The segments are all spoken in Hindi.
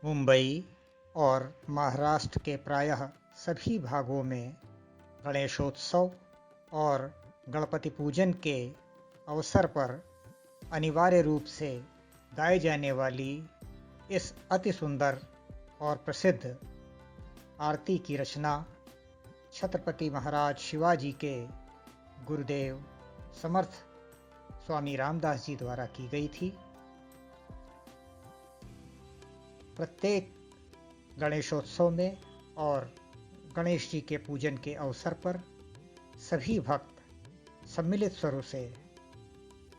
मुंबई और महाराष्ट्र के प्रायः सभी भागों में गणेशोत्सव और गणपति पूजन के अवसर पर अनिवार्य रूप से गाई जाने वाली इस अति सुंदर और प्रसिद्ध आरती की रचना छत्रपति महाराज शिवाजी के गुरुदेव समर्थ स्वामी रामदास जी द्वारा की गई थी। प्रत्येक गणेशोत्सव में और गणेश जी के पूजन के अवसर पर सभी भक्त सम्मिलित स्वरों से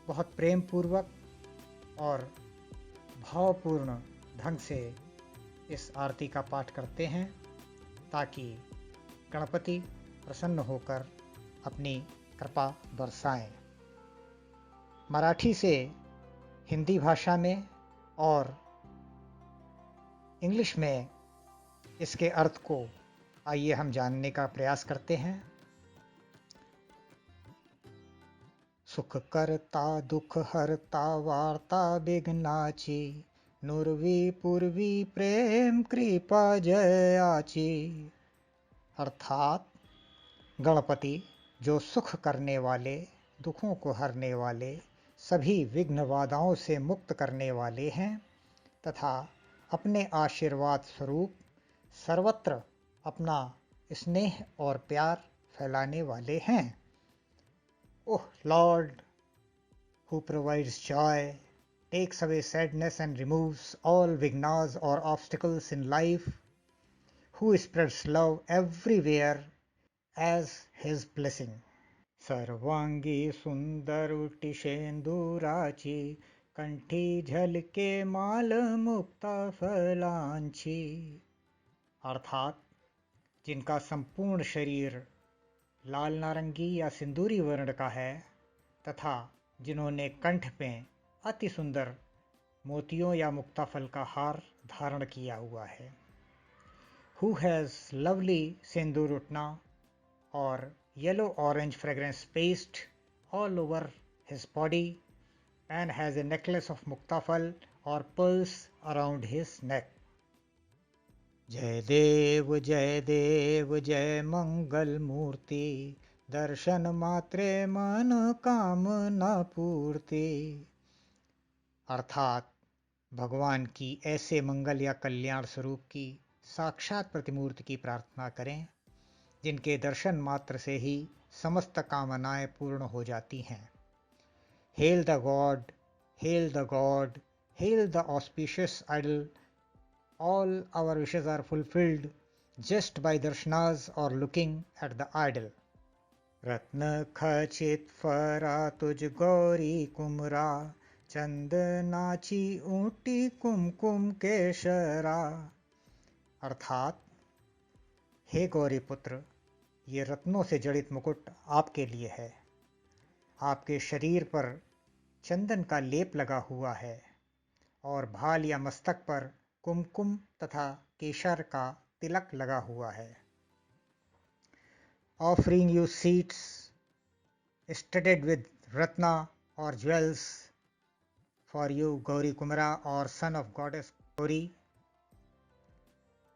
बहुत प्रेम पूर्वक और भावपूर्ण ढंग से इस आरती का पाठ करते हैं ताकि गणपति प्रसन्न होकर अपनी कृपा बरसाएं। मराठी से हिंदी भाषा में और इंग्लिश में इसके अर्थ को आइए हम जानने का प्रयास करते हैं। सुख करता दुख हरता वार्ता विघ्नाची, नुरवी पूर्वी प्रेम कृपा जयाची। अर्थात गणपति जो सुख करने वाले, दुखों को हरने वाले, सभी विघ्न बाधाओं से मुक्त करने वाले हैं तथा अपने आशीर्वाद स्वरूप सर्वत्र अपना स्नेह और प्यार फैलाने वाले हैं। Oh lord, who provides joy, takes away sadness and removes all vignas or obstacles in life, who spreads love everywhere as his blessing. सर्वांगी सुंदर उटी शेंदुराची, कंठी झलके माल मुक्ता फलांची। अर्थात जिनका संपूर्ण शरीर लाल नारंगी या सिंदूरी वर्ण का है तथा जिन्होंने कंठ में अति सुंदर मोतियों या मुक्ता फल का हार धारण किया हुआ है। Who has lovely सिंदूर उठना और yellow orange fragrance paste all over his body and has a necklace of muktafal or pearls around his neck. जय देव जय मंगल मूर्ति, दर्शन मात्रे मन कामना पूर्ति। अर्थात भगवान की ऐसे मंगल या कल्याण स्वरूप की साक्षात प्रतिमूर्ति की प्रार्थना करें जिनके दर्शन मात्र से ही समस्त कामनाएं पूर्ण हो जाती हैं। Hail the God, hail the God, hail the auspicious idol. All our wishes are fulfilled just by darshanas or looking at the idol. रत्न खचित फरा तुझ गौरी कुमरा, चंदनाची ऊटी कुमकुम केशरा। अर्थात हे गौरी पुत्र, ये रत्नों से जड़ित मुकुट आपके लिए है। आपके शरीर पर चंदन का लेप लगा हुआ है और भाल या मस्तक पर कुमकुम तथा केशर का तिलक लगा हुआ है। Offering you seats studded with ratna or jewels for you, Gauri Kumara, or son of goddess Gauri,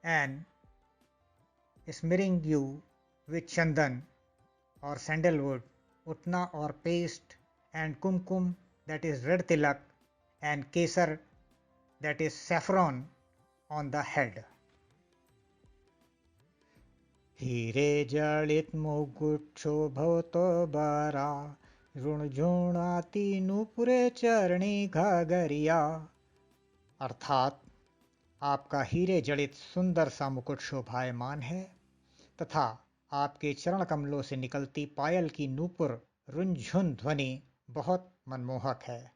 and smearing you with chandan or sandalwood, utna or paste, and kumkum, that is red tilak, and kesar, that is saffron, on the head. हीरे जड़ित मुकुट शोभतो बरा, रुणझुणाती नूपुरे चरणी घाघरिया। अर्थात आपका हीरे जड़ित सुंदर सा मुकुट शोभायमान है तथा आपके चरण कमलों से निकलती पायल की नूपुर रुंझुन ध्वनि बहुत मनमोहक है।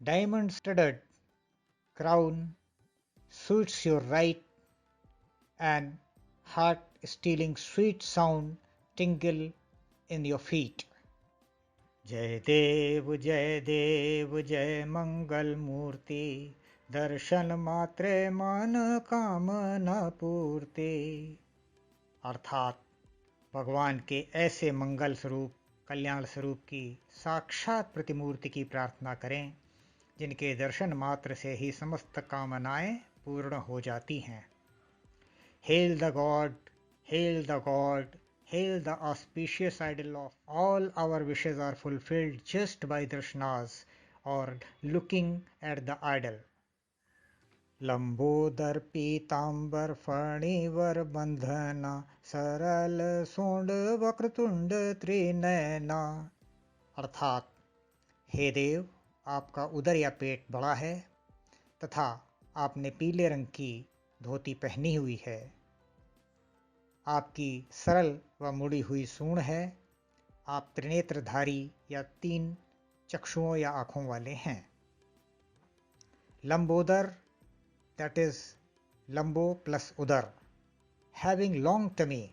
Diamond studded crown suits your right and heart stealing sweet sound tingle in your feet. जय देव जय मंगल मूर्ति, दर्शन मात्रे मन कामना पूर्ति। अर्थात भगवान के ऐसे मंगल स्वरूप, कल्याण स्वरूप की साक्षात प्रतिमूर्ति की प्रार्थना करें जिनके दर्शन मात्र से ही समस्त कामनाएं पूर्ण हो जाती हैं। Hail the god, hail the god, hail the auspicious idol of all our wishes are fulfilled just by darshnas or looking at the idol. Lambodar पीतांबर फणिवर बंधना सरल सोंड वक्रतुंड त्रिनयना। अर्थात, हे देव, आपका उदर या पेट बड़ा है तथा आपने पीले रंग की धोती पहनी हुई है। आपकी सरल व मुड़ी हुई सूंड है। आप त्रिनेत्रधारी या 3 चक्षुओं या आँखों वाले हैं। Lambodar, that is Lambo plus Udar, having long tummy,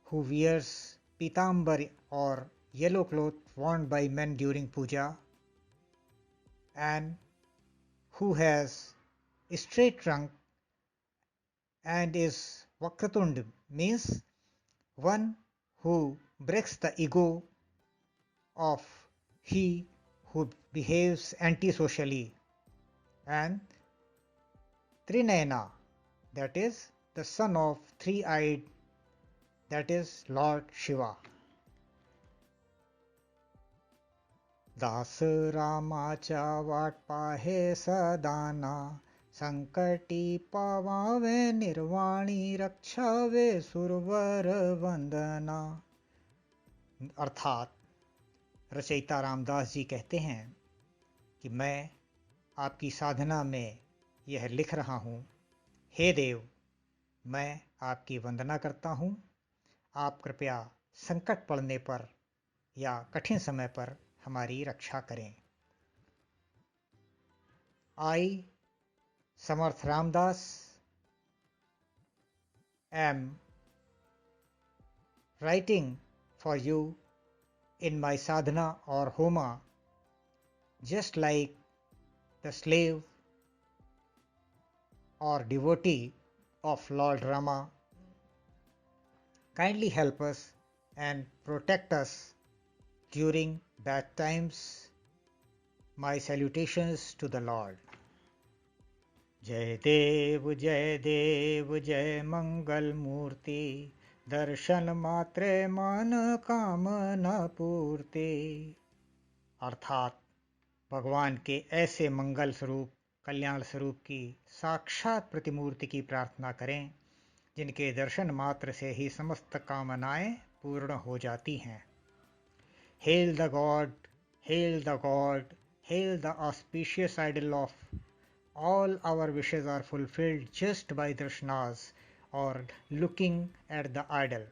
who wears pitambar or yellow cloth worn by men during puja, and who has a straight trunk and is Vakratund, means one who breaks the ego of he who behaves antisocially, and Trinayana, that is the son of three-eyed, that is Lord Shiva. दास रामाचा वाट पाहे सदाना, संकटी पावावे निर्वाणी रक्षावे सुरवर वंदना। अर्थात रचयिता रामदास जी कहते हैं कि मैं आपकी साधना में यह लिख रहा हूँ, हे देव, मैं आपकी वंदना करता हूँ। आप कृपया संकट पड़ने पर या कठिन समय पर हमारी रक्षा करें। I, Samarth Ramdas, am writing for you in my sadhana or homa, just like the slave or devotee of Lord Rama. Kindly help us and protect us during bad times. My salutations to the Lord. जय देव जय मंगल मूर्ति, दर्शन मात्रे मन कामना पूर्ति। अर्थात भगवान के ऐसे मंगल स्वरूप, कल्याण स्वरूप की साक्षात प्रतिमूर्ति की प्रार्थना करें जिनके दर्शन मात्र से ही समस्त कामनाएं पूर्ण हो जाती हैं। Hail the god, hail the god, hail the auspicious idol of all our wishes are fulfilled just by darshnas or looking at the idol.